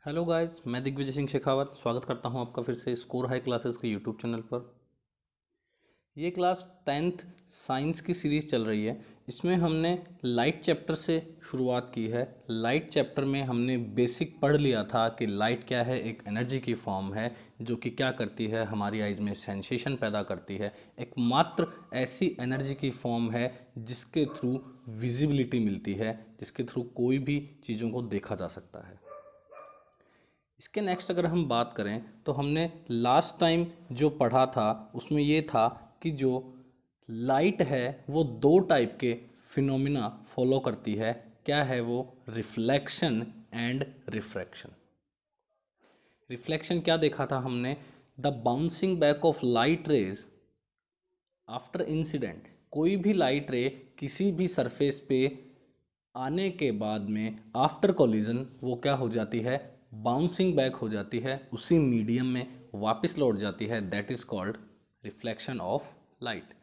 Hello guys, मैं दिग्विजय सिंह शेखावत स्वागत करता हूं आपका फिर से स्कोर हाई क्लासेस के यूट्यूब चैनल पर। ये क्लास 10th साइंस की सीरीज़ चल रही है। इसमें हमने लाइट चैप्टर से शुरुआत की है। लाइट चैप्टर में हमने बेसिक पढ़ लिया था कि लाइट क्या है, एक एनर्जी की फॉर्म है जो कि क्या करती है, हमारी आइज़ में सेंसेशन पैदा करती है। एकमात्र ऐसी एनर्जी की फॉर्म है जिसके थ्रू विजिबिलिटी मिलती है, जिसके थ्रू कोई भी चीज़ों को देखा जा सकता है। इसके नेक्स्ट अगर हम बात करें तो हमने लास्ट टाइम जो पढ़ा था उसमें ये था कि जो लाइट है वो दो टाइप के फिनोमिना फॉलो करती है। क्या है वो? Reflection and refraction. रिफ्लेक्शन क्या देखा था हमने? The bouncing back of light rays after incident. कोई भी लाइट रे किसी भी सरफेस पे आने के बाद में आफ्टर कोलिजन वो क्या हो जाती है? बाउंसिंग बैक हो जाती है, उसी मीडियम में वापस लौट जाती है। That is called reflection of light.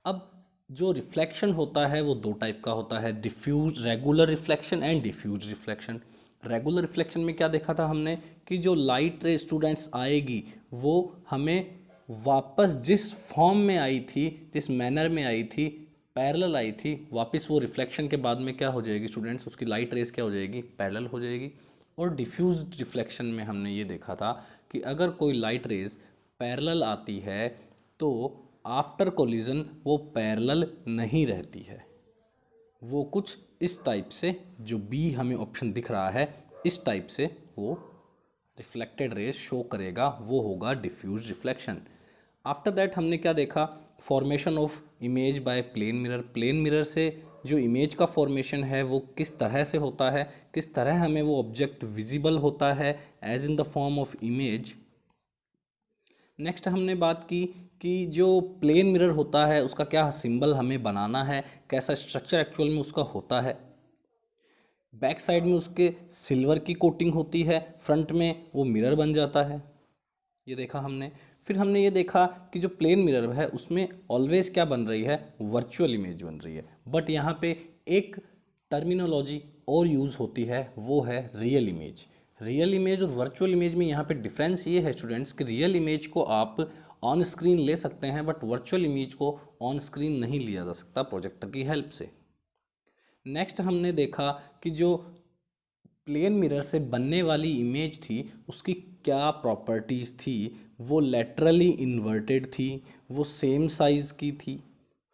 अब जो रिफ्लेक्शन होता है वो दो टाइप का होता है, diffuse regular reflection and diffuse reflection. Regular reflection में क्या देखा था हमने कि जो लाइट रे स्टूडेंट्स आएगी वो हमें वापस जिस फॉर्म में आई थी, जिस मैनर में आई थी, पैरेलल आई थी, वापस वो रिफ्लेक्शन के बाद में क्या हो जाएगी स्टूडेंट्स? उसकी लाइट रेस क्या हो जाएगी? पैरेलल हो जाएगी। और डिफ्यूज रिफ्लेक्शन में हमने ये देखा था कि अगर कोई लाइट रेस पैरेलल आती है तो आफ्टर कोलिजन वो पैरेलल नहीं रहती है, वो कुछ इस टाइप से, जो बी हमें ऑप्शन दिख रहा है इस टाइप से वो रिफ्लेक्टेड रेज शो करेगा, वो होगा डिफ्यूज रिफ्लेक्शन। आफ्टर दैट हमने क्या देखा? Formation of image by plane mirror. Plane mirror से जो इमेज का फॉर्मेशन है वो किस तरह से होता है, किस तरह हमें वो ऑब्जेक्ट विजिबल होता है as in the form of image. Next हमने बात की कि जो प्लेन मिरर होता है उसका क्या सिंबल हमें बनाना है, कैसा स्ट्रक्चर एक्चुअल में उसका होता है। बैक साइड में उसके सिल्वर की कोटिंग होती है, फ्रंट में वो मिरर बन जाता है, ये देखा हमने। फिर हमने ये देखा कि जो प्लेन मिरर है उसमें ऑलवेज क्या बन रही है? वर्चुअल इमेज बन रही है। बट यहाँ पे एक टर्मिनोलॉजी और यूज़ होती है, वो है रियल इमेज। रियल इमेज और वर्चुअल इमेज में यहाँ पे डिफरेंस ये है स्टूडेंट्स कि रियल इमेज को आप ऑन स्क्रीन ले सकते हैं बट वर्चुअल इमेज को ऑन स्क्रीन नहीं लिया जा सकता प्रोजेक्टर की हेल्प से। नेक्स्ट हमने देखा कि जो प्लेन मिरर से बनने वाली इमेज थी उसकी क्या प्रॉपर्टीज़ थी। वो लेटरली इन्वर्टेड थी, वो सेम साइज़ की थी,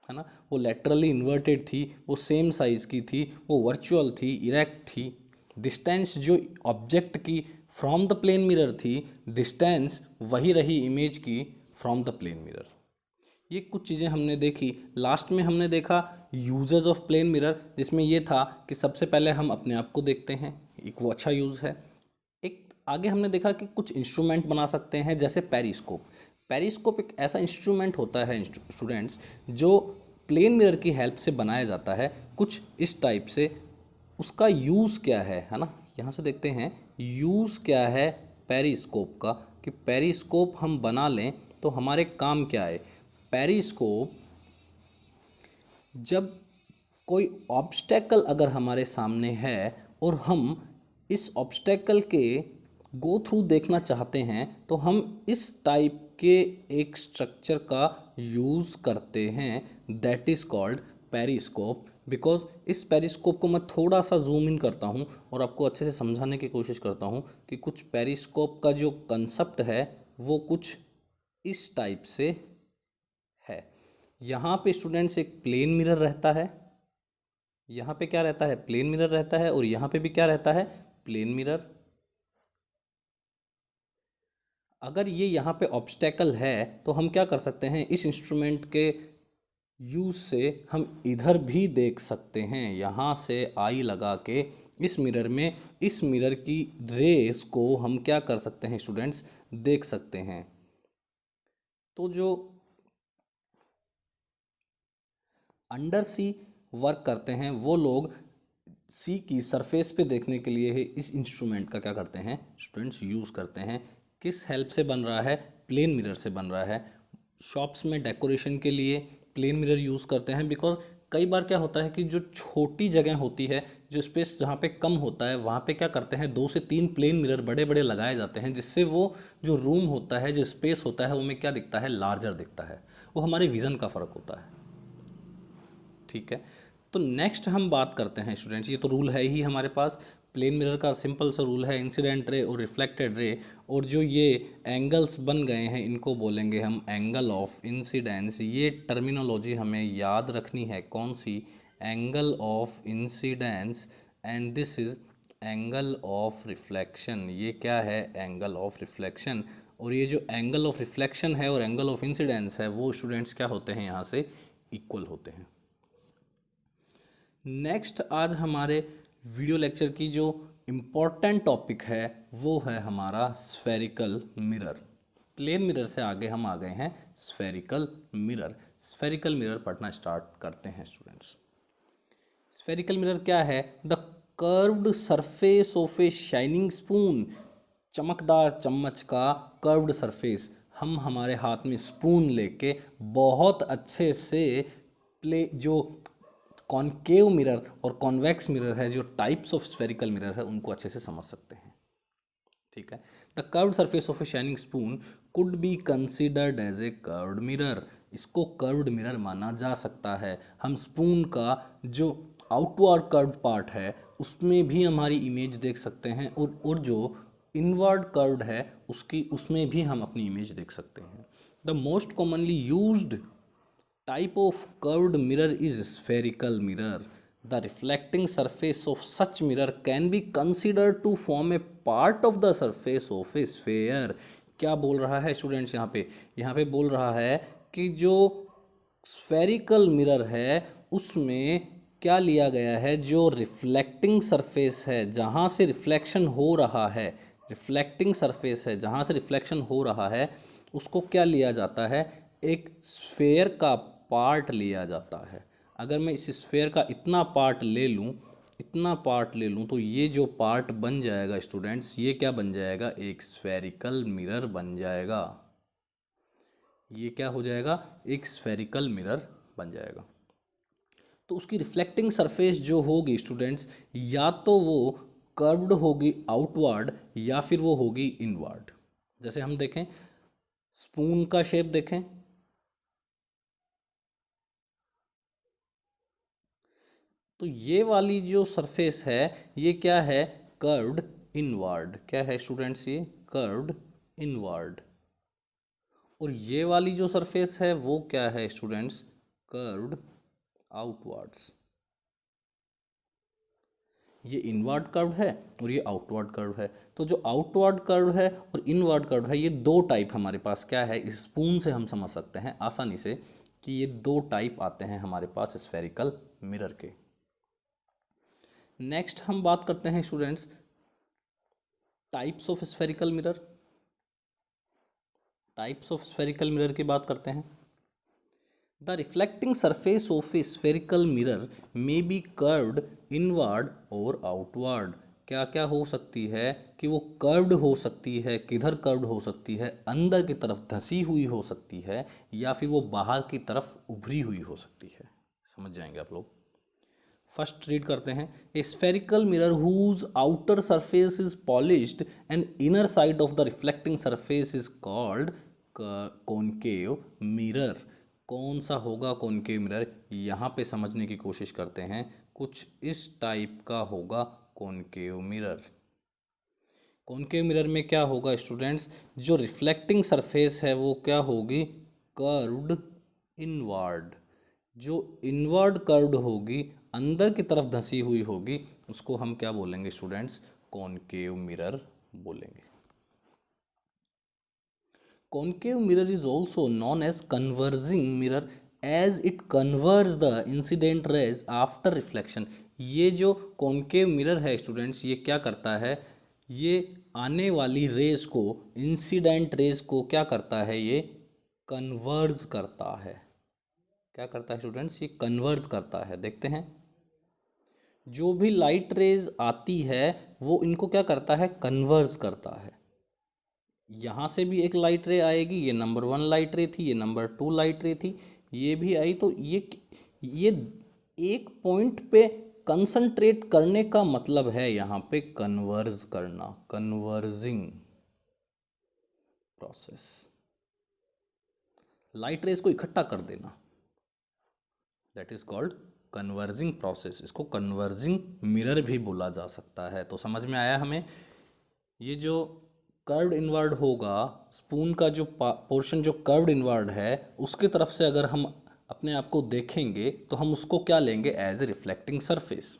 है ना, वो लेटरली इन्वर्टेड थी, वो सेम साइज़ की थी, वो वर्चुअल थी, इरेक्ट थी। डिस्टेंस जो ऑब्जेक्ट की फ्रॉम द प्लेन मिरर थी, डिस्टेंस वही रही इमेज की फ्रॉम द प्लेन मिरर। ये कुछ चीज़ें हमने देखी। लास्ट में हमने देखा यूजेस ऑफ प्लेन मिरर, जिसमें ये था कि सबसे पहले हम अपने आप को देखते हैं, एक वो अच्छा यूज़ है। एक आगे हमने देखा कि कुछ इंस्ट्रूमेंट बना सकते हैं जैसे पेरिस्कोप। पेरिस्कोप एक ऐसा इंस्ट्रूमेंट होता है स्टूडेंट्स जो प्लेन मिरर की हेल्प से बनाया जाता है, कुछ इस टाइप से। उसका यूज़ क्या है ना, यहाँ से देखते हैं यूज़ क्या है पेरिस्कोप का, कि पेरिस्कोप हम बना लें तो हमारे काम क्या है। पेरिस्कोप, जब कोई ऑब्स्टेकल अगर हमारे सामने है और हम इस ऑब्स्टेकल के गो थ्रू देखना चाहते हैं तो हम इस टाइप के एक स्ट्रक्चर का यूज़ करते हैं, that is called periscope. Because इस पेरिस्कोप को मैं थोड़ा सा जूम इन करता हूँ और आपको अच्छे से समझाने की कोशिश करता हूँ कि कुछ पेरिस्कोप का जो कंसेप्ट है वो कुछ इस टाइप से है। यहाँ पे स्टूडेंट्स एक प्लेन मिरर रहता है, यहाँ पे क्या रहता है? प्लेन मिरर रहता है, और यहाँ पे भी क्या रहता है? Plane mirror. अगर ये यहाँ पे ऑब्स्टेकल है तो हम क्या कर सकते हैं? इस इंस्ट्रूमेंट के यूज से हम इधर भी देख सकते हैं, यहाँ से आई लगा के इस मिरर में, इस मिरर की रेस को हम क्या कर सकते हैं स्टूडेंट्स? देख सकते हैं। तो जो अंडर सी वर्क करते हैं वो लोग सी की सरफेस पे देखने के लिए इस इंस्ट्रूमेंट का क्या करते हैं स्टूडेंट्स? यूज़ करते हैं। किस हेल्प से बन रहा है? प्लेन मिरर से बन रहा है। शॉप्स में डेकोरेशन के लिए प्लेन मिरर यूज़ करते हैं बिकॉज कई बार क्या होता है कि जो छोटी जगह होती है, जो स्पेस जहाँ पे कम होता है, वहाँ पे क्या करते हैं 2 से 3 प्लेन मिरर बड़े बड़े लगाए जाते हैं, जिससे वो जो रूम होता है, जो स्पेस होता है, वो में क्या दिखता है, लार्जर दिखता है। वो हमारे विज़न का फ़र्क होता है। ठीक है, तो नेक्स्ट हम बात करते हैं स्टूडेंट्स, ये तो रूल है ही हमारे पास, प्लेन मिरर का सिंपल सा रूल है, इंसिडेंट रे और रिफ्लेक्टेड रे, और जो ये एंगल्स बन गए हैं इनको बोलेंगे हम एंगल ऑफ इंसिडेंस। ये टर्मिनोलॉजी हमें याद रखनी है, कौन सी, angle of incidence, and this is angle of reflection. ये क्या है, एंगल ऑफ रिफ्लेक्शन। और ये जो एंगल ऑफ रिफ्लेक्शन है और एंगल ऑफ इंसिडेंस है, वो स्टूडेंट्स क्या होते हैं, यहाँ से इक्वल होते हैं। नेक्स्ट आज हमारे वीडियो लेक्चर की जो इम्पोर्टेंट टॉपिक है वो है हमारा स्फेरिकल मिरर। प्लेन मिरर से आगे हम आ गए हैं स्फेरिकल मिरर। स्फेरिकल मिरर पढ़ना स्टार्ट करते हैं स्टूडेंट्स। स्फेरिकल मिरर क्या है, the curved surface of a shining spoon. चमकदार चम्मच का कर्व्ड सरफेस, हम हमारे हाथ में स्पून लेके बहुत अच्छे से जो कॉनकेव मिरर और कॉन्वेक्स मिरर है, जो टाइप्स ऑफ स्फेरिकल मिरर है, उनको अच्छे से समझ सकते हैं। ठीक है, the curved surface of a shining spoon could be considered as a curved mirror. इसको कर्व्ड मिरर माना जा सकता है। हम स्पून का जो आउटवर्ड कर्व्ड पार्ट है उसमें भी हमारी इमेज देख सकते हैं, और जो इनवर्ड कर्व्ड है उसमें भी हम अपनी इमेज देख सकते हैं। The most commonly used type of curved mirror is spherical mirror. The reflecting surface of such mirror can be considered to form a part of the surface of a sphere. क्या बोल रहा है students, यहाँ पे बोल रहा है कि जो स्फेरिकल मिरर है उसमें क्या लिया गया है, जो रिफ्लेक्टिंग सरफेस है जहाँ से रिफ्लेक्शन हो रहा है, रिफ्लेक्टिंग सरफेस है जहाँ से रिफ्लेक्शन हो रहा है, उसको क्या लिया जाता है, एक स्फेयर का पार्ट लिया जाता है। अगर मैं इस स्फेयर का इतना पार्ट ले लूँ तो ये जो पार्ट बन जाएगा स्टूडेंट्स, ये क्या बन जाएगा, एक स्फेरिकल मिरर बन जाएगा। ये क्या हो जाएगा, एक स्फेरिकल मिरर बन जाएगा। तो उसकी रिफ्लेक्टिंग सरफेस जो होगी स्टूडेंट्स, या तो वो कर्व्ड होगी आउटवर्ड या फिर वो होगी इनवर्ड। जैसे हम देखें स्पून का शेप देखें, तो ये वाली जो सरफेस है ये क्या है, कर्व्ड इनवर्ड। क्या है स्टूडेंट्स, ये कर्व्ड इनवर्ड। और ये वाली जो सरफेस है वो क्या है स्टूडेंट्स, कर्व्ड आउटवर्ड्स। ये इनवर्ड कर्व है और ये आउटवर्ड कर्व है। तो जो आउटवर्ड कर्व है और इनवर्ड कर्व है, ये दो टाइप हमारे पास क्या है, इस स्पून से हम समझ सकते हैं आसानी से कि ये दो टाइप आते हैं हमारे पास स्फेरिकल मिरर के। नेक्स्ट हम बात करते हैं students types of spherical mirror. Types of spherical mirror की बात करते हैं। The reflecting surface of a spherical mirror may be curved inward और आउटवर्ड। क्या क्या हो सकती है कि वो कर्व्ड हो सकती है, किधर कर्व्ड हो सकती है, अंदर की तरफ धंसी हुई हो सकती है या फिर वो बाहर की तरफ उभरी हुई हो सकती है। समझ जाएंगे आप लोग। फर्स्ट रीड करते हैं, a spherical mirror whose outer surface is polished and inner side of the reflecting surface is called concave mirror. कौन सा होगा कॉनकेव मिरर, यहाँ पे समझने की कोशिश करते हैं। कुछ इस टाइप का होगा कॉनकेव मिरर। कॉनकेव मिरर में क्या होगा स्टूडेंट्स, जो रिफ्लेक्टिंग सरफेस है वो क्या होगी, कर्व्ड इनवर्ड। जो इनवर्ड कर्व्ड होगी, अंदर की तरफ धंसी हुई होगी, उसको हम क्या बोलेंगे स्टूडेंट्स, कॉनकेव मिरर बोलेंगे। Concave mirror is also known as converging mirror as it converge the incident rays after reflection. ये जो कॉनकेव मिरर है स्टूडेंट्स, ये क्या करता है, ये आने वाली रेज को, इंसिडेंट रेज को क्या करता है, ये कन्वर्ज करता है। क्या करता है स्टूडेंट्स, ये कन्वर्ज करता है। देखते हैं, जो भी लाइट रेज आती है वो इनको क्या करता है, कन्वर्ज करता है। यहाँ से भी एक लाइट रे आएगी, ये नंबर 1 लाइट रे थी, ये नंबर 2 लाइट रे थी, ये भी आई, तो ये एक पॉइंट पे कंसंट्रेट करने का मतलब है यहाँ पे कन्वर्ज करना, कन्वर्जिंग प्रोसेस, लाइट रेज को इकट्ठा कर देना, that is called converging process. इसको कन्वर्जिंग मिरर भी बोला जा सकता है। तो समझ में आया हमें? ये जो कर्व्ड इनवर्ड होगा, स्पून का जो पोर्शन जो कर्व्ड इनवर्ड है, उसकी तरफ से अगर हम अपने आप को देखेंगे तो हम उसको क्या लेंगे? As a reflecting surface.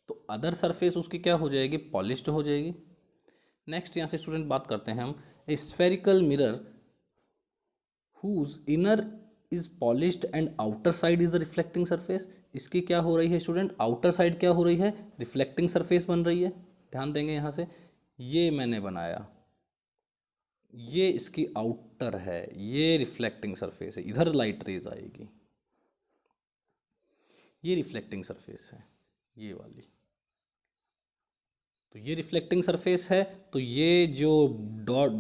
तो अदर सरफेस उसकी क्या हो जाएगी? पॉलिश्ड हो जाएगी। नेक्स्ट यहाँ से स्टूडेंट बात करते हैं हम, ए spherical mirror whose inner is polished and outer side is the reflecting surface। इसकी क्या हो रही है स्टूडेंट? आउटर साइड क्या हो रही है? रिफ्लेक्टिंग सरफेस बन रही है। ध्यान देंगे यहाँ से, ये मैंने बनाया, ये इसकी आउटर है, ये रिफ्लेक्टिंग सरफेस है, इधर लाइट रेज आएगी, ये रिफ्लेक्टिंग सरफेस है, ये वाली। तो ये रिफ्लेक्टिंग सरफेस है, तो ये जो डॉट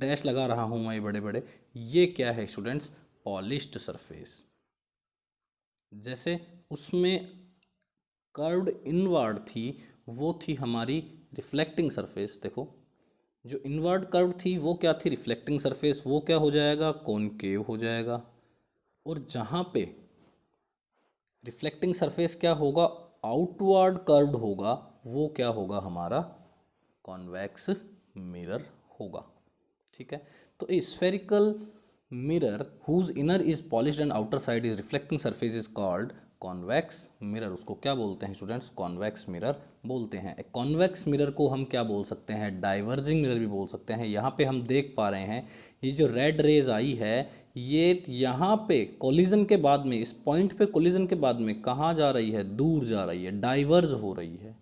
डैश लगा रहा हूं मैं बड़े बड़े, ये क्या है स्टूडेंट्स? Polished surface. जैसे उसमें कर्व्ड इनवर्ड थी, वो थी हमारी रिफ्लेक्टिंग सरफेस। देखो जो इनवर्ड कर्व थी वो क्या थी? Reflecting surface. वो क्या हो जाएगा? कॉनकेव हो जाएगा। और जहाँ पे रिफ्लेक्टिंग सरफेस क्या होगा? आउटवर्ड कर्व्ड होगा, वो क्या होगा? हमारा कॉन्वेक्स मिरर होगा। ठीक है, तो a spherical mirror whose inner is polished and outer side is reflecting surface is called convex mirror. उसको क्या बोलते हैं स्टूडेंट्स? कॉन्वेक्स मिरर बोलते हैं। कॉन्वेक्स मिरर को हम क्या बोल सकते हैं? डाइवर्जिंग मिरर भी बोल सकते हैं। यहाँ पे हम देख पा रहे हैं ये जो रेड रेज आई है, ये यहाँ पे कोलिजन के बाद में, इस पॉइंट पे कोलिजन के बाद में कहाँ जा रही है? दूर जा रही है, डाइवर्ज हो रही है,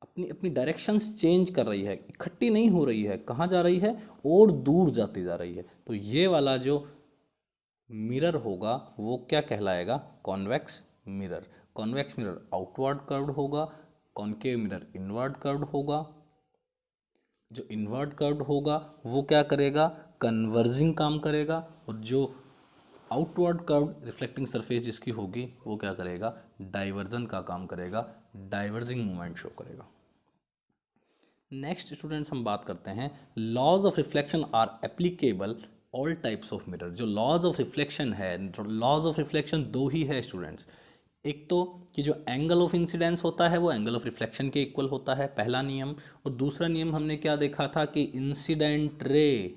अपनी अपनी डायरेक्शंस चेंज कर रही है, इकट्ठी नहीं हो रही है, कहाँ जा रही है? और दूर जाती जा रही है। तो ये वाला जो मिरर होगा वो क्या कहलाएगा? Convex mirror. Convex mirror outward curved होगा, कॉनकेव मिरर इनवर्ड कर्व्ड होगा। जो इनवर्ड कर्व्ड होगा वो क्या करेगा? कन्वर्जिंग काम करेगा। और जो आउटवर्ड कर्व्ड रिफ्लेक्टिंग सरफेस जिसकी होगी वो क्या करेगा? डाइवर्जन का काम करेगा, डाइवर्जिंग मूवमेंट शो करेगा। नेक्स्ट स्टूडेंट्स हम बात करते हैं, laws of reflection are applicable all types of mirror. जो लॉज ऑफ रिफ्लेक्शन है, लॉज ऑफ रिफ्लेक्शन दो ही है स्टूडेंट्स। एक तो कि जो एंगल ऑफ इंसिडेंस होता है वो एंगल ऑफ रिफ्लेक्शन के इक्वल होता है, पहला नियम। और दूसरा नियम हमने क्या देखा था कि incident ray,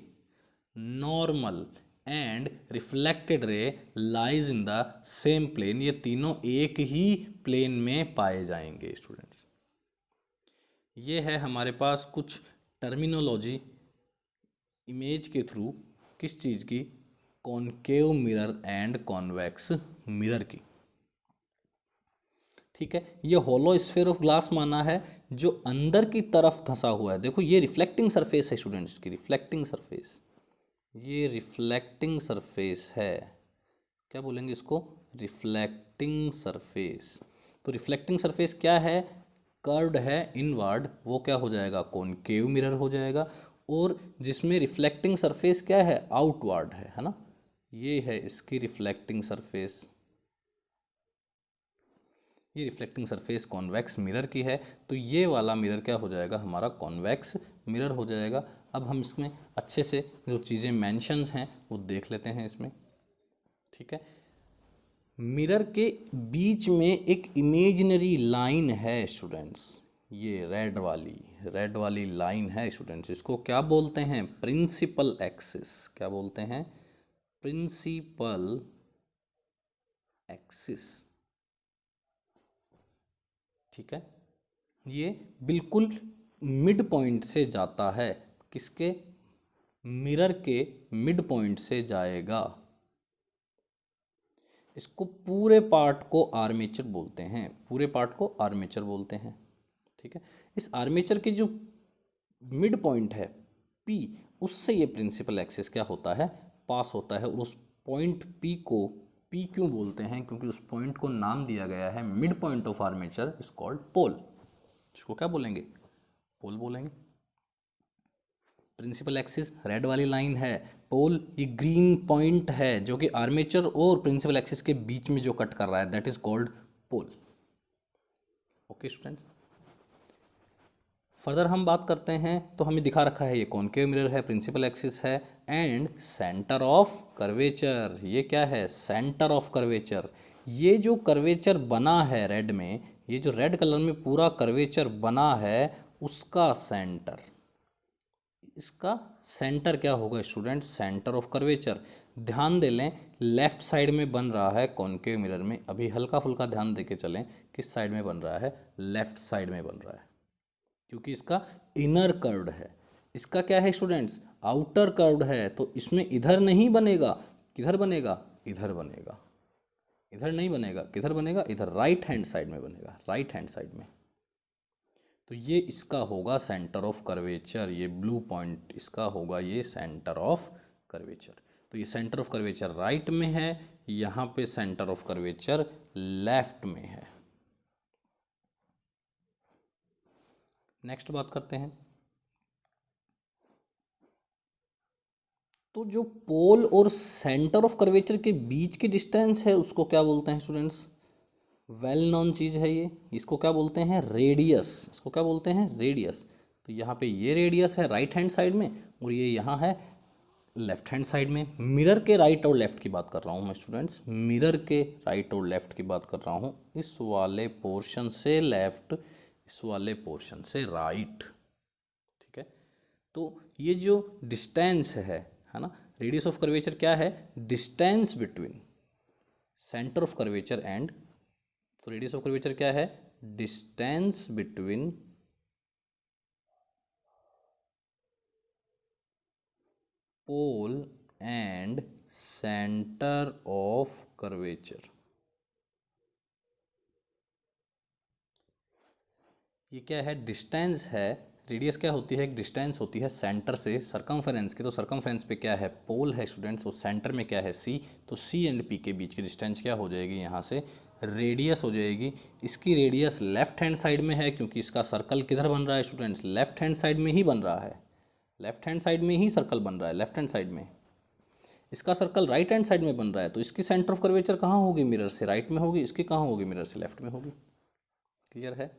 normal and reflected ray lies in the same plane. ये तीनों एक ही प्लेन में पाए जाएंगे स्टूडेंट्स। ये है हमारे पास कुछ टर्मिनोलॉजी इमेज के थ्रू किस चीज़ की? Concave mirror and convex mirror की। ठीक है, ये होलो स्फीयर ऑफ ग्लास माना है जो अंदर की तरफ धंसा हुआ है। देखो ये रिफ्लेक्टिंग सरफेस है स्टूडेंट्स की, रिफ्लेक्टिंग सरफेस, ये रिफ्लेक्टिंग सरफेस है। क्या बोलेंगे इसको? Reflecting surface. तो रिफ्लेक्टिंग सरफेस क्या है? कर्व्ड है इनवर्ड, वो क्या हो जाएगा? कॉनकेव मिरर हो जाएगा। और जिसमें रिफ्लेक्टिंग सरफेस क्या है? आउटवर्ड है ना। ये है इसकी रिफ्लेक्टिंग सरफेस, ये रिफ्लेक्टिंग सरफेस कॉन्वेक्स मिरर की है। तो ये वाला मिरर क्या हो जाएगा? हमारा कॉन्वेक्स मिरर हो जाएगा। अब हम इसमें अच्छे से जो चीज़ें मेंशन्स हैं वो देख लेते हैं इसमें। ठीक है, मिरर के बीच में एक इमेजिनरी लाइन है स्टूडेंट्स, ये रेड वाली लाइन है स्टूडेंट्स। इसको क्या बोलते हैं? Principal axis. क्या बोलते हैं? Principal axis. ठीक है, ये बिल्कुल मिड पॉइंट से जाता है। किसके? मिरर के मिड पॉइंट से जाएगा। इसको पूरे पार्ट को आर्मेचर बोलते हैं, पूरे पार्ट को आर्मेचर बोलते हैं। ठीक है, इस आर्मेचर के जो मिड पॉइंट है पी, उससे ये प्रिंसिपल एक्सिस क्या होता है? पास होता है। और उस पॉइंट पी को पी क्यों बोलते हैं? क्योंकि उस पॉइंट को नाम दिया गया है mid point of armature is called pole. इसको क्या बोलेंगे? पोल बोलेंगे। प्रिंसिपल एक्सिस रेड वाली लाइन है, पोल ये ग्रीन पॉइंट है जो कि आर्मेचर और प्रिंसिपल एक्सिस के बीच में जो कट कर रहा है, that is called pole. Okay students, further हम बात करते हैं तो हमें दिखा रखा है ये कॉनकेव मिरर है, प्रिंसिपल एक्सिस है एंड सेंटर ऑफ कर्वेचर। ये क्या है? Centre of curvature. ये जो कर्वेचर बना है रेड में, ये जो रेड कलर में पूरा कर्वेचर बना है उसका सेंटर, इसका सेंटर क्या होगा स्टूडेंट? Centre of curvature. ध्यान दे लें, लेफ्ट साइड में बन रहा है कॉनकेव मिरर में, अभी हल्का फुल्का ध्यान दे के चलें, किस साइड में बन रहा है? लेफ्ट साइड में बन रहा है, क्योंकि इसका इनर कर्व्ड है। इसका क्या है स्टूडेंट्स? आउटर कर्व्ड है, तो इसमें इधर नहीं बनेगा। किधर बनेगा? इधर बनेगा। इधर नहीं बनेगा, किधर बनेगा? इधर, राइट हैंड साइड में बनेगा, राइट हैंड साइड में। तो ये इसका होगा सेंटर ऑफ कर्वेचर, ये ब्लू पॉइंट इसका होगा ये सेंटर ऑफ कर्वेचर। तो ये सेंटर ऑफ कर्वेचर राइट में है, यहाँ पे सेंटर ऑफ कर्वेचर लेफ्ट में है। नेक्स्ट बात करते हैं, तो जो पोल और सेंटर ऑफ कर्वेचर के बीच की डिस्टेंस है उसको क्या बोलते हैं स्टूडेंट्स? वेल नोन चीज़ है ये, इसको क्या बोलते हैं? रेडियस। इसको क्या बोलते हैं? रेडियस। तो यहाँ पे ये रेडियस है राइट हैंड साइड में और ये यहाँ है लेफ्ट हैंड साइड में। मिरर के राइट और लेफ्ट की बात कर रहा हूँ मैं स्टूडेंट्स, मिरर के राइट और लेफ्ट की बात कर रहा हूँ। इस वाले पोर्शन से लेफ्ट, इस वाले पोर्शन से राइट, ठीक है। तो ये जो डिस्टेंस है ना, रेडियस ऑफ कर्वेचर क्या है? Distance between centre of curvature and, तो रेडियस ऑफ कर्वेचर क्या है? Distance between pole and centre of curvature. ये क्या है? डिस्टेंस है। रेडियस क्या होती है? एक डिस्टेंस होती है सेंटर से सरकमफेरेंस की, तो सरकमफेरेंस पे क्या है? पोल है स्टूडेंट्स, और सेंटर में क्या है? सी। तो सी एंड पी के बीच की डिस्टेंस क्या हो जाएगी? यहाँ से रेडियस हो जाएगी। इसकी रेडियस लेफ्ट हैंड साइड में है, क्योंकि इसका सर्कल किधर बन रहा है स्टूडेंट्स? लेफ्ट हैंड साइड में ही बन रहा है, लेफ्ट हैंड साइड में ही सर्कल बन रहा है, लेफ्ट हैंड साइड में। इसका सर्कल राइट हैंड साइड में बन रहा है, तो इसकी सेंटर ऑफ कर्वेचर कहाँ होगी? मिरर से राइट में होगी। इसकी कहाँ होगी? मिरर से लेफ्ट में होगी। क्लियर है?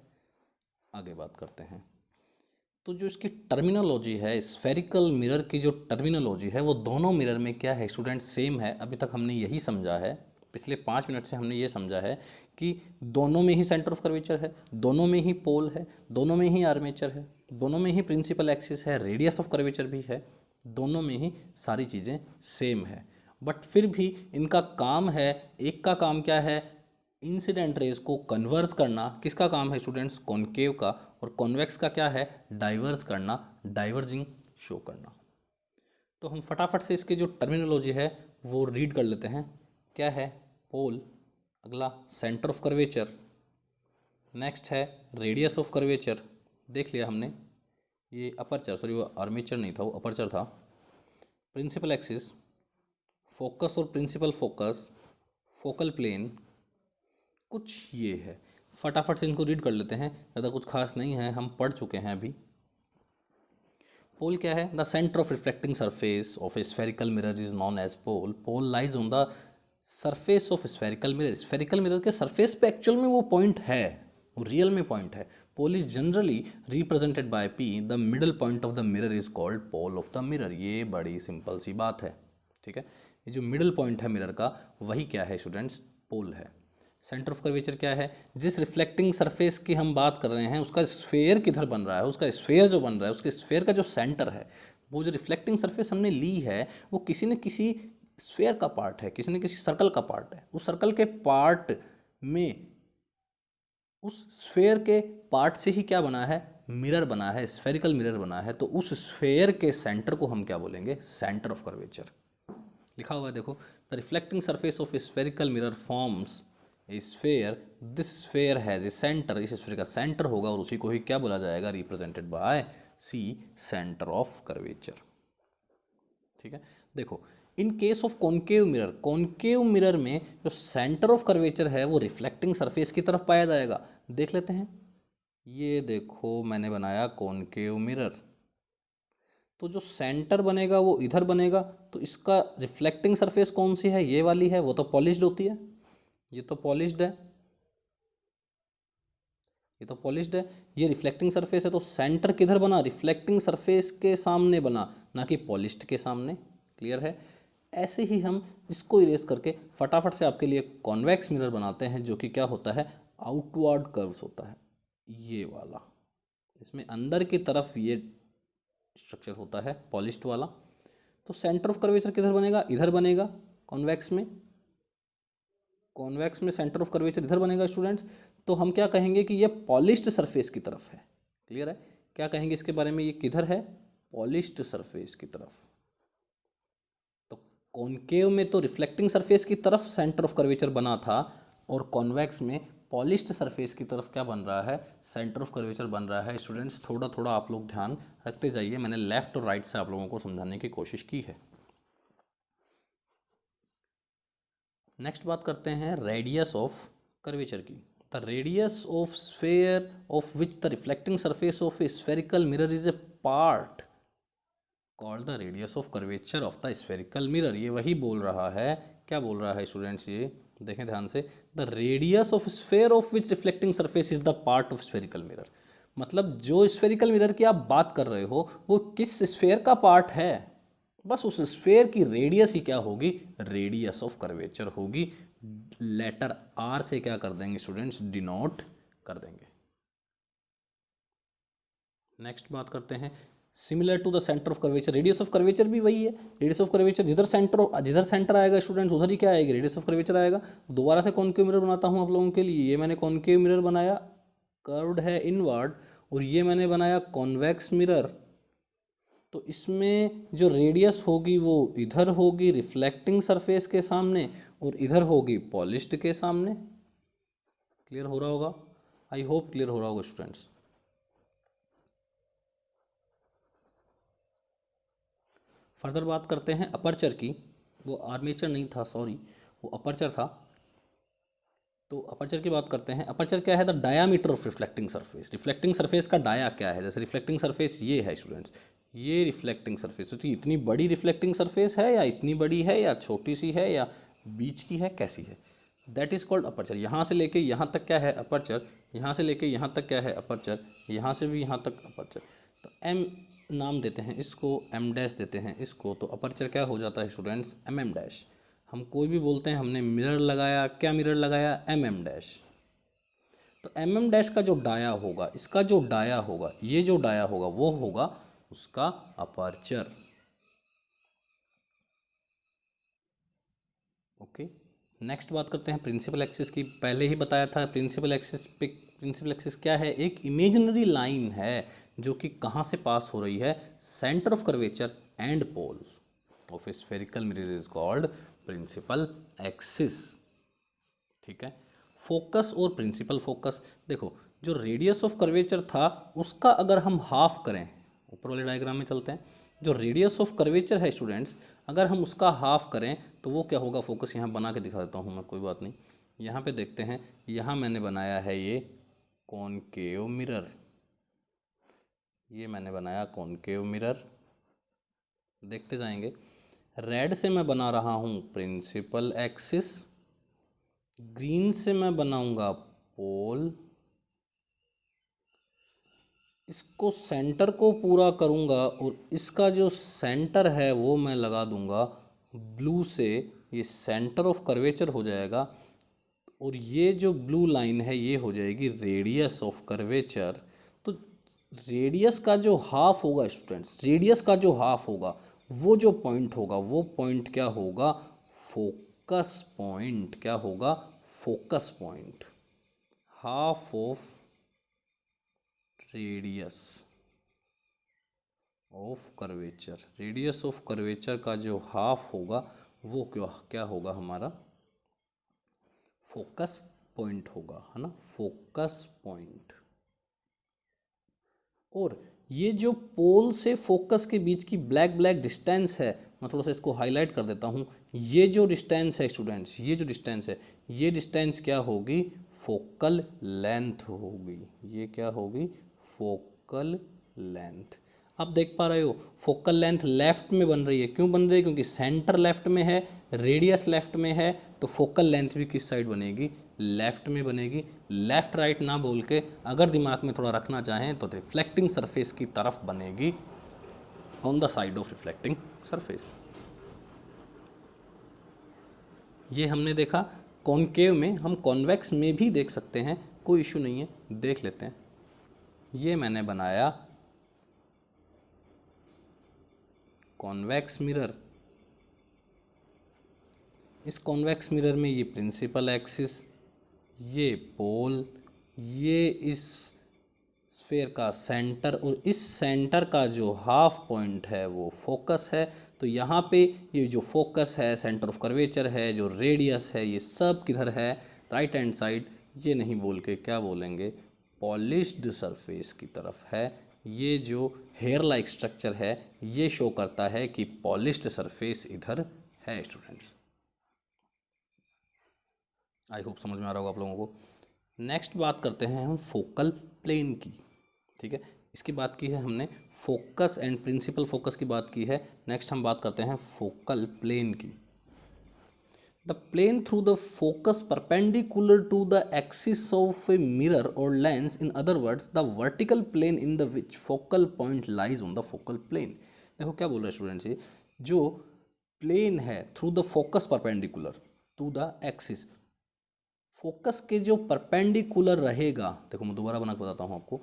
आगे बात करते हैं, तो जो इसकी टर्मिनोलॉजी है, स्फेरिकल मिरर की जो टर्मिनोलॉजी है वो दोनों मिरर में क्या है स्टूडेंट? सेम है। अभी तक हमने यही समझा है, पिछले 5 मिनट से हमने ये समझा है कि दोनों में ही सेंटर ऑफ कर्वेचर है, दोनों में ही पोल है, दोनों में ही आर्मेचर है, दोनों में ही प्रिंसिपल एक्सिस है, रेडियस ऑफ कर्वेचर भी है, दोनों में ही सारी चीज़ें सेम है। बट फिर भी इनका काम है, एक का काम क्या है? इंसिडेंट रेज को कन्वर्स करना। किसका काम है स्टूडेंट्स? कॉनकेव का। और कॉन्वेक्स का क्या है? डाइवर्स करना, डाइवर्जिंग शो करना। तो हम फटाफट से इसकी जो टर्मिनोलॉजी है वो रीड कर लेते हैं। क्या है? पोल, अगला सेंटर ऑफ कर्वेचर, नेक्स्ट है रेडियस ऑफ कर्वेचर, देख लिया हमने। ये अपर्चर, सॉरी वो आर्मेचर नहीं था, वो अपर्चर था। प्रिंसिपल एक्सिस, फोकस और प्रिंसिपल फोकस, फोकल प्लेन, कुछ ये है। फटाफट से इनको रीड कर लेते हैं, ज़्यादा कुछ खास नहीं है, हम पढ़ चुके हैं अभी। पोल क्या है? The centre of reflecting surface of a spherical mirror is known as pole. Pole lies on the surface of spherical mirror. Spherical mirror के सरफेस पे एक्चुअल में वो पॉइंट है, वो रियल में पॉइंट है। Pole is generally represented by p. The middle point of the mirror is called pole of the mirror. ये बड़ी सिंपल सी बात है, ठीक है। ये जो मिडल पॉइंट है मिरर का, वही क्या है स्टूडेंट्स? पोल है। सेंटर ऑफ कर्वेचर क्या है? जिस रिफ्लेक्टिंग सरफेस की हम बात कर रहे हैं उसका स्फेयर किधर बन रहा है, उसका स्फेयर जो बन रहा है, उसके स्फेयर का जो सेंटर है, वो जो रिफ्लेक्टिंग सरफेस हमने ली है वो किसी न किसी स्फेयर का पार्ट है, किसी न किसी सर्कल का पार्ट है। उस सर्कल के पार्ट में, उस स्फेयर के पार्ट से ही क्या बना है? मिरर बना है, स्फेरिकल मिरर बना है। तो उस स्फेयर के सेंटर को हम क्या बोलेंगे? Centre of curvature. लिखा हुआ है देखो, the reflecting surface of a spherical mirror forms a sphere, this sphere has a centre. इस स्फेयर का सेंटर होगा और उसी को ही क्या बोला जाएगा? Represented by c, centre of curvature, ठीक है। देखो, in case of concave mirror, concave mirror में जो सेंटर ऑफ कर्वेचर है वो रिफ्लेक्टिंग सरफेस की तरफ पाया जाएगा। देख लेते हैं, ये देखो मैंने बनाया कॉनकेव मिरर, तो जो सेंटर बनेगा वो इधर बनेगा, तो इसका रिफ्लेक्टिंग सरफेस कौन सी है, ये वाली है, वो तो पॉलिश्ड होती है, ये तो पॉलिश्ड है, ये तो पॉलिश्ड है, ये रिफ्लेक्टिंग सरफेस है, तो सेंटर किधर बना, रिफ्लेक्टिंग सरफेस के सामने बना, ना कि पॉलिश्ड के सामने। क्लियर है। ऐसे ही हम इसको इरेज करके फटाफट से आपके लिए कॉन्वेक्स मिरर बनाते हैं, जो कि क्या होता है, आउटवर्ड कर्व्स होता है, ये वाला। इसमें अंदर की तरफ ये स्ट्रक्चर होता है पॉलिश्ड वाला। तो सेंटर ऑफ कर्वेचर किधर बनेगा, इधर बनेगा कॉन्वेक्स में, कॉन्वेक्स में सेंटर ऑफ कर्वेचर इधर बनेगा स्टूडेंट्स। तो हम क्या कहेंगे कि ये पॉलिश्ड सरफेस की तरफ है। क्लियर है। क्या कहेंगे इसके बारे में, ये किधर है, पॉलिश्ड सरफेस की तरफ। तो कॉनकेव में तो रिफ्लेक्टिंग सरफेस की तरफ सेंटर ऑफ कर्वेचर बना था, और कॉन्वेक्स में पॉलिश्ड सरफेस की तरफ क्या बन रहा है, सेंटर ऑफ कर्वेचर बन रहा है। स्टूडेंट्स थोड़ा थोड़ा आप लोग ध्यान रखते जाइए, मैंने लेफ्ट और राइट से आप लोगों को समझाने की कोशिश की है। नेक्स्ट बात करते हैं रेडियस ऑफ कर्वेचर की। The radius of sphere of which the reflecting surface of a spherical mirror is a part called the radius of curvature of the spherical mirror. ये वही बोल रहा है, क्या बोल रहा है स्टूडेंट्स, ये देखें ध्यान से, the radius of sphere of which reflecting surface is the part of spherical mirror. मतलब जो स्फेरिकल मिरर की आप बात कर रहे हो वो किस स्फेयर का पार्ट है, बस उस स्फेयर की रेडियस ही क्या होगी, रेडियस ऑफ कर्वेचर होगी। लेटर आर से क्या कर देंगे स्टूडेंट्स, डिनोट कर देंगे। नेक्स्ट बात करते हैं similar to the centre of curvature. Radius of curvature भी वही है, रेडियस ऑफ कर्वेचर जिधर सेंटर आएगा स्टूडेंट्स उधर ही क्या आएगी, रेडियस ऑफ कर्वेचर आएगा। दोबारा से कॉनकेव मिरर बनाता हूँ आप लोगों के लिए। ये मैंने कॉनकेव मिरर बनाया, कर्व्ड है इनवर्ड, और ये मैंने बनाया कॉन्वेक्स मिरर। तो इसमें जो रेडियस होगी वो इधर होगी रिफ्लेक्टिंग सरफेस के सामने, और इधर होगी पॉलिश्ड के सामने। क्लियर हो रहा होगा, आई होप क्लियर हो रहा होगा स्टूडेंट्स। फर्दर बात करते हैं अपर्चर की। वो आर्मेचर नहीं था, सॉरी, वो अपर्चर था। तो अपर्चर की बात करते हैं। अपर्चर क्या है, the diameter of reflecting surface. Reflecting surface का डाया क्या है, जैसे रिफ्लेक्टिंग सरफेस ये है स्टूडेंट्स, ये रिफ्लेक्टिंग सरफेस, तो इतनी बड़ी रिफ्लेक्टिंग सरफेस है, या इतनी बड़ी है, या छोटी सी है, या बीच की है, कैसी है, दैट इज कॉल्ड अपर्चर। यहाँ से लेके यहाँ तक क्या है अपर्चर, यहाँ से लेके यहाँ तक क्या है अपर्चर, यहाँ से भी यहाँ तक अपर्चर। तो एम नाम देते हैं इसको, एम डैश देते हैं इसको, तो अपर्चर क्या हो जाता है स्टूडेंट्स, एम एम डैश। हम कोई भी बोलते हैं हमने मिरर लगाया, क्या मिरर लगाया, एम एम डैश। तो एम एम डैश का जो डाया होगा, इसका जो डाया होगा, ये जो डाया होगा वो होगा उसका अपर्चर। ओके। नेक्स्ट बात करते हैं प्रिंसिपल एक्सिस की। पहले ही बताया था प्रिंसिपल एक्सिस पे, प्रिंसिपल एक्सिस क्या है, एक इमेजिनरी लाइन है जो कि कहाँ से पास हो रही है, centre of curvature and pole of a spherical mirror is called principal axis. ठीक है। फोकस और प्रिंसिपल फोकस, देखो जो रेडियस ऑफ कर्वेचर था उसका अगर हम हाफ करें, ऊपर वाले डायग्राम में चलते हैं, जो रेडियस ऑफ कर्वेचर है स्टूडेंट्स, अगर हम उसका हाफ करें तो वो क्या होगा, फोकस यहाँ बना के दिखा देता हूँ मैं, कोई बात नहीं। यहाँ पे देखते हैं, यहाँ मैंने बनाया है ये कॉनकेव मिरर, ये मैंने बनाया कॉनकेव मिरर, देखते जाएंगे। रेड से मैं बना रहा हूँ प्रिंसिपल एक्सिस, ग्रीन से मैं बनाऊंगा पोल, इसको सेंटर को पूरा करूंगा, और इसका जो सेंटर है वो मैं लगा दूंगा ब्लू से, ये सेंटर ऑफ कर्वेचर हो जाएगा, और ये जो ब्लू लाइन है ये हो जाएगी रेडियस ऑफ कर्वेचर। तो रेडियस का जो हाफ होगा स्टूडेंट्स, रेडियस का जो हाफ होगा वो जो पॉइंट होगा, वो पॉइंट क्या होगा, फोकस पॉइंट। क्या होगा, focus point. Half of radius of curvature, radius of curvature का जो हाफ होगा वो क्या क्या होगा हमारा, फोकस पॉइंट होगा, है ना, फोकस पॉइंट। और ये जो पोल से फोकस के बीच की ब्लैक ब्लैक डिस्टेंस है, मैं थोड़ा सा इसको हाईलाइट कर देता हूँ। ये जो डिस्टेंस है स्टूडेंट्स, ये जो डिस्टेंस है, ये डिस्टेंस क्या होगी, फोकल लेंथ होगी। ये क्या होगी, फोकल लेंथ। आप देख पा रहे हो फोकल लेंथ लेफ्ट में बन रही है। क्यों बन रही है? क्योंकि सेंटर लेफ्ट में है, रेडियस लेफ्ट में है, तो फोकल लेंथ भी किस साइड बनेगी? लेफ्ट में बनेगी। लेफ्ट राइट ना बोल के अगर दिमाग में थोड़ा रखना चाहें तो रिफ्लेक्टिंग सरफेस की तरफ बनेगी, on the side of reflecting surface. ये हमने देखा कॉनकेव में, हम कॉन्वेक्स में भी देख सकते हैं, कोई इशू नहीं है, देख लेते हैं। ये मैंने बनाया कॉन्वेक्स मिरर। इस कॉन्वेक्स मिरर में ये प्रिंसिपल एक्सिस, ये पोल, ये इस स्फेयर का सेंटर, और इस सेंटर का जो हाफ पॉइंट है वो फोकस है। तो यहाँ पे ये जो फोकस है, सेंटर ऑफ कर्वेचर है, जो रेडियस है, ये सब किधर है? Right hand side. ये नहीं बोल के क्या बोलेंगे? पॉलिश्ड सरफेस की तरफ है। ये जो हेयर लाइक स्ट्रक्चर है ये शो करता है कि पॉलिश्ड सरफेस इधर है स्टूडेंट्स। आई होप समझ में आ रहा होगा आप लोगों को। नेक्स्ट बात करते हैं हम फोकल प्लेन की। ठीक है, इसकी बात की है हमने, फोकस एंड प्रिंसिपल फोकस की बात की है। नेक्स्ट हम बात करते हैं फोकल प्लेन की। The plane through the focus perpendicular to the axis of a mirror और lens, in other words the vertical plane in the which focal point lies on the focal plane. देखो क्या बोल रहे हैं students, ये जो plane है through the focus perpendicular to the axis, focus के जो परपेंडिकुलर रहेगा, देखो मैं दोबारा बना के बताता हूँ आपको,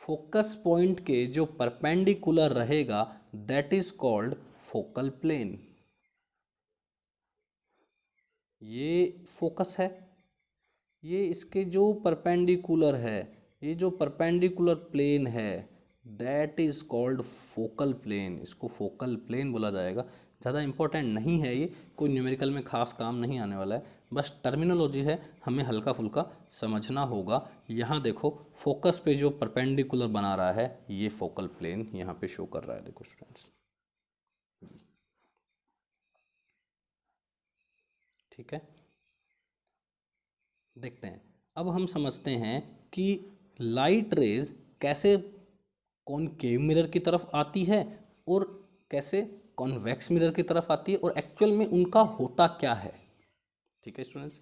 फोकस पॉइंट के जो परपेंडिकुलर रहेगा that is called focal plane. ये फोकस है, ये इसके जो परपेंडिकुलर है, ये जो परपेंडिकुलर प्लेन है that is called focal plane. इसको फोकल प्लेन बोला जाएगा। ज़्यादा इंपॉर्टेंट नहीं है ये, कोई न्यूमेरिकल में खास काम नहीं आने वाला है, बस टर्मिनोलॉजी है, हमें हल्का फुल्का समझना होगा। यहाँ देखो फोकस पे जो परपेंडिकुलर बना रहा है ये फोकल प्लेन यहाँ पे शो कर रहा है। देखो स्टूडेंट्स, ठीक है, देखते हैं। अब हम समझते हैं कि लाइट रेज कैसे कॉनकेव मिरर की तरफ आती है और कैसे कॉन्वेक्स मिरर की तरफ आती है, और एक्चुअल में उनका होता क्या है। ठीक है स्टूडेंट्स,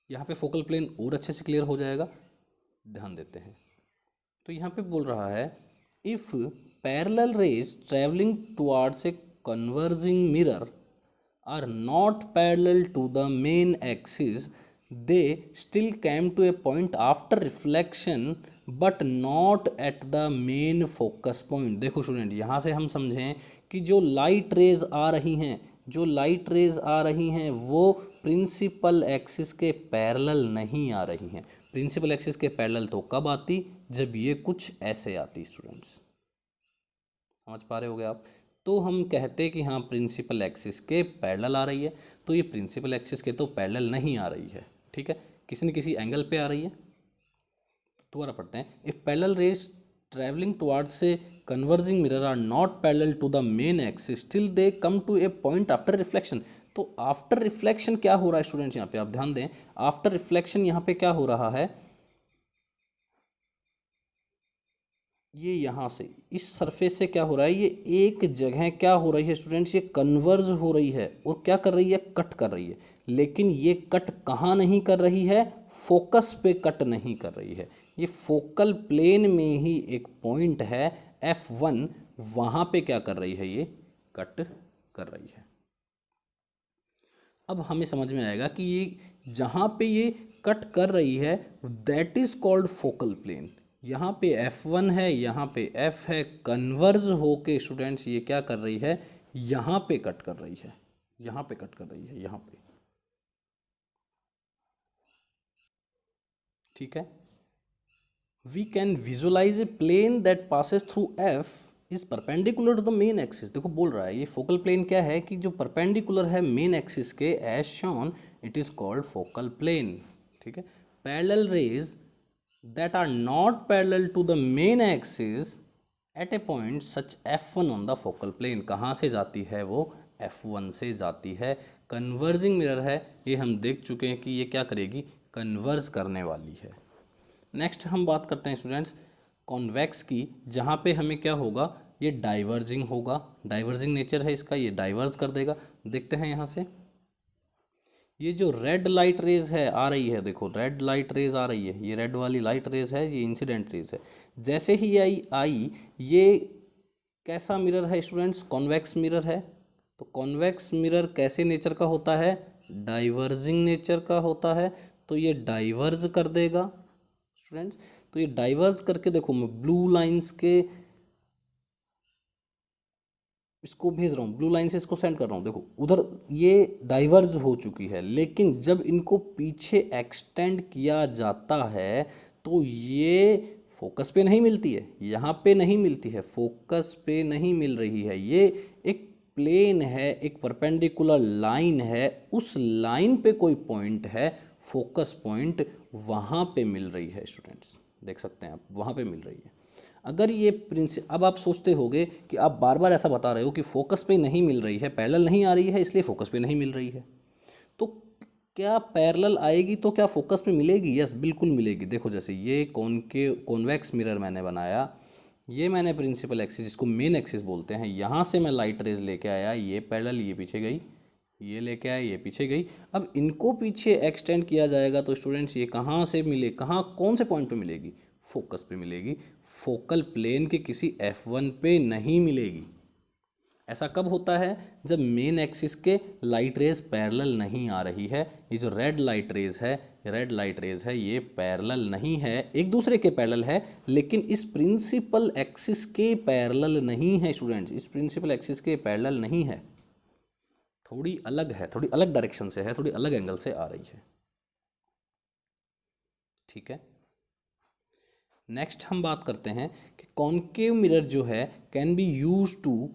यहाँ पे फोकल प्लेन और अच्छे से क्लियर हो जाएगा, ध्यान देते हैं। तो यहाँ पे बोल रहा है if parallel raise travelling towards a converging mirror are not parallel to the main axis, they still came to a point after reflection but not at the main focus point। देखो स्टूडेंट, यहाँ से हम समझें कि जो light rays आ रही हैं, जो लाइट रेज आ रही हैं वो प्रिंसिपल एक्सिस के पैरेलल नहीं आ रही हैं। प्रिंसिपल एक्सिस के पैरेलल तो कब आती? जब ये कुछ ऐसे आती। स्टूडेंट्स समझ पा रहे होगे आप? तो हम कहते हैं कि हाँ प्रिंसिपल एक्सिस के पैरेलल आ रही है, तो ये प्रिंसिपल एक्सिस के तो पैरेलल नहीं आ रही है। ठीक है, किसी न किसी एंगल पे आ रही है। दोबारा पढ़ते हैं, if parallel rays travelling towards से converging mirror are not parallel to the main axis till they come to a point after reflection. तो आफ्टर रिफ्लेक्शन क्या हो रहा है स्टूडेंट्स? यहाँ पे आप ध्यान दें, आफ्टर रिफ्लेक्शन यहाँ पे क्या हो रहा है, ये यहाँ से इस सरफेस से क्या हो रहा है, ये एक जगह क्या हो रही है स्टूडेंट्स, ये कन्वर्ज हो रही है और क्या कर रही है? कट कर रही है। लेकिन ये कट कहाँ नहीं कर रही है? फोकस पे कट नहीं कर रही है, ये फोकल प्लेन में ही एक पॉइंट है F1, वहाँ पे क्या कर रही है? ये कट कर रही है। अब हमें समझ में आएगा कि ये जहाँ पे ये कट कर रही है that is called focal plane. यहाँ पे F1 है, यहाँ पे F है, कन्वर्ज होके स्टूडेंट्स ये क्या कर रही है? यहाँ पे कट कर रही है, यहाँ पे कट कर रही है, यहाँ पे। ठीक है, we can visualise a plane that passes through F is perpendicular to the main axis. देखो बोल रहा है ये फोकल प्लेन क्या है कि जो परपेंडिकुलर है मेन एक्सिस के, as shown it is called focal plane. ठीक है, parallel rays that are not parallel to the main axis at a point such F1 on the focal plane, कहाँ से जाती है वो? F1 से जाती है। कन्वर्जिंग मिरर है, ये हम देख चुके हैं कि ये क्या करेगी? कन्वर्ज करने वाली है। नेक्स्ट हम बात करते हैं स्टूडेंट्स कॉन्वेक्स की, जहाँ पे हमें क्या होगा, ये डाइवर्जिंग होगा, डाइवर्जिंग नेचर है इसका, ये डाइवर्ज कर देगा। देखते हैं यहाँ से, ये जो रेड लाइट रेज है आ रही है, देखो रेड लाइट रेज आ रही है, ये रेड वाली लाइट रेज है, ये इंसिडेंट रेज है। जैसे ही आई ये कैसा मिरर है स्टूडेंट्स? कॉन्वेक्स मिरर है। तो कॉन्वेक्स मिरर कैसे नेचर का होता है? डाइवर्जिंग नेचर का होता है। तो ये डाइवर्ज कर देगा स्टूडेंट्स। तो ये डाइवर्ज करके देखो, मैं ब्लू लाइंस के इसको भेज रहा हूँ, ब्लू लाइन से इसको सेंड कर रहा हूँ। देखो उधर ये डाइवर्ज हो चुकी है, लेकिन जब इनको पीछे एक्सटेंड किया जाता है तो ये फोकस पे नहीं मिलती है, यहाँ पे नहीं मिलती है, फोकस पे नहीं मिल रही है। ये एक प्लेन है, एक परपेंडिकुलर लाइन है, उस लाइन पे कोई पॉइंट है, फोकस पॉइंट वहाँ पे मिल रही है स्टूडेंट्स। देख सकते हैं आप, वहाँ पे मिल रही है। अगर ये अब आप सोचते होंगे कि आप बार बार ऐसा बता रहे हो कि फोकस पे नहीं मिल रही है, पैरेलल नहीं आ रही है, इसलिए फोकस पे नहीं मिल रही है। तो क्या पैरेलल आएगी तो क्या फोकस पे मिलेगी? यस, बिल्कुल मिलेगी। देखो जैसे ये कॉन्वेक्स मिरर मैंने बनाया, ये मैंने प्रिंसिपल एक्सिस, जिसको मेन एक्सिस बोलते हैं, यहाँ से मैं लाइट रेज लेके आया, ये पैरेलल, ये पीछे गई, ये लेके आया, ये पीछे गई। अब इनको पीछे एक्सटेंड किया जाएगा तो स्टूडेंट्स ये कहाँ से मिले, कहाँ कौन से पॉइंट पे मिलेगी? फोकस पे मिलेगी, फोकल प्लेन के किसी F1 पे नहीं मिलेगी। ऐसा कब होता है? जब मेन एक्सिस के लाइट रेज पैरेलल नहीं आ रही है। ये जो रेड लाइट रेज है, ये पैरेलल नहीं है, एक दूसरे के पैरेलल है, लेकिन इस प्रिंसिपल एक्सिस के पैरेलल नहीं है स्टूडेंट्स, इस प्रिंसिपल एक्सिस के पैरेलल नहीं है, थोड़ी अलग है, थोड़ी अलग डायरेक्शन से है, थोड़ी अलग एंगल से आ रही है। ठीक है, नेक्स्ट हम बात करते हैं कि कॉन्केव मिरर जो है can be use to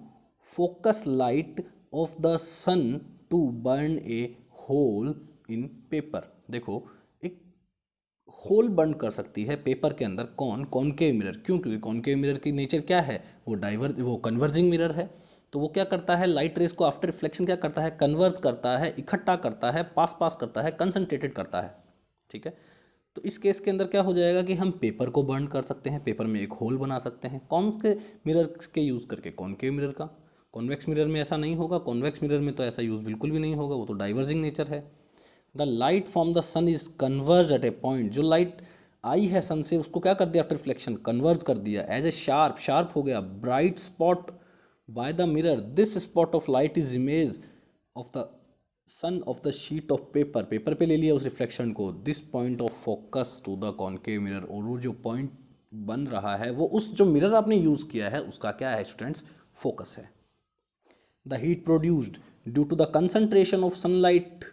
focus light of the sun to burn a hole in paper. देखो एक होल बर्न कर सकती है पेपर के अंदर, कौन? Concave mirror. क्यों? क्योंकि कॉन्केव मिरर की नेचर क्या है? वो कन्वर्जिंग मिरर है। तो वो क्या करता है? लाइट रेस को आफ्टर रिफ्लेक्शन क्या करता है? कन्वर्ज करता है, इकट्ठा करता है, पास करता है, कंसंट्रेटेड करता है। ठीक है, तो इस केस के अंदर क्या हो जाएगा कि हम पेपर को बर्न कर सकते हैं, पेपर में एक होल बना सकते हैं। कौन से मिरर के यूज़ करके? कॉन्केव मिरर का। कॉन्वेक्स मिरर में ऐसा नहीं होगा, कॉन्वेक्स मिरर में तो ऐसा यूज़ बिल्कुल भी नहीं होगा, वो तो डाइवर्जिंग नेचर है। The light from the sun is converge at a point. जो लाइट आई है सन से, उसको क्या कर दिया? आफ्टर रिफ्लेक्शन कन्वर्ज कर दिया एज ए शार्प हो गया, bright spot by the mirror. This spot of light is image of the sun of the sheet of paper. Paper पे ले लिया उस रिफ्लेक्शन को। This point of focus to the concave mirror. और वो जो पॉइंट बन रहा है वो उस जो मिरर आपने यूज़ किया है उसका क्या है स्टूडेंट्स? फोकस है। The heat produced due to the concentration of sunlight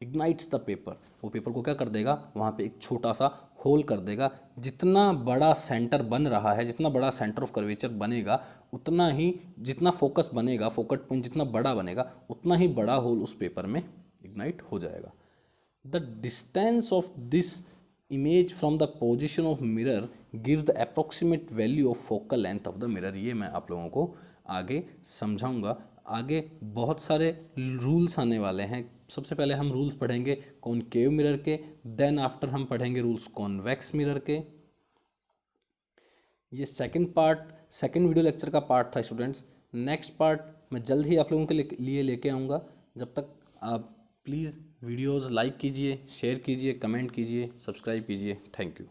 ignites the paper. वो पेपर को क्या कर देगा? वहाँ पे एक छोटा सा होल कर देगा। जितना बड़ा सेंटर बन रहा है, जितना बड़ा सेंटर ऑफ कर्वेचर बनेगा, उतना ही जितना फोकस बनेगा, फोकस पॉइंट जितना बड़ा बनेगा, उतना ही बड़ा होल उस पेपर में इग्नाइट हो जाएगा। The distance of this image from the position of mirror gives the approximate value of focal length of the mirror. ये मैं आप लोगों को आगे समझाऊंगा। आगे बहुत सारे रूल्स आने वाले हैं। सबसे पहले हम रूल्स पढ़ेंगे कॉनकेव मिरर के, देन आफ्टर हम पढ़ेंगे रूल्स कॉन्वेक्स मिरर के। ये सेकंड वीडियो लेक्चर का पार्ट था स्टूडेंट्स। नेक्स्ट पार्ट मैं जल्द ही आप लोगों के लिए लेके आऊँगा। जब तक आप प्लीज़ वीडियोज़ लाइक कीजिए, शेयर कीजिए, कमेंट कीजिए, सब्सक्राइब कीजिए। Thank you.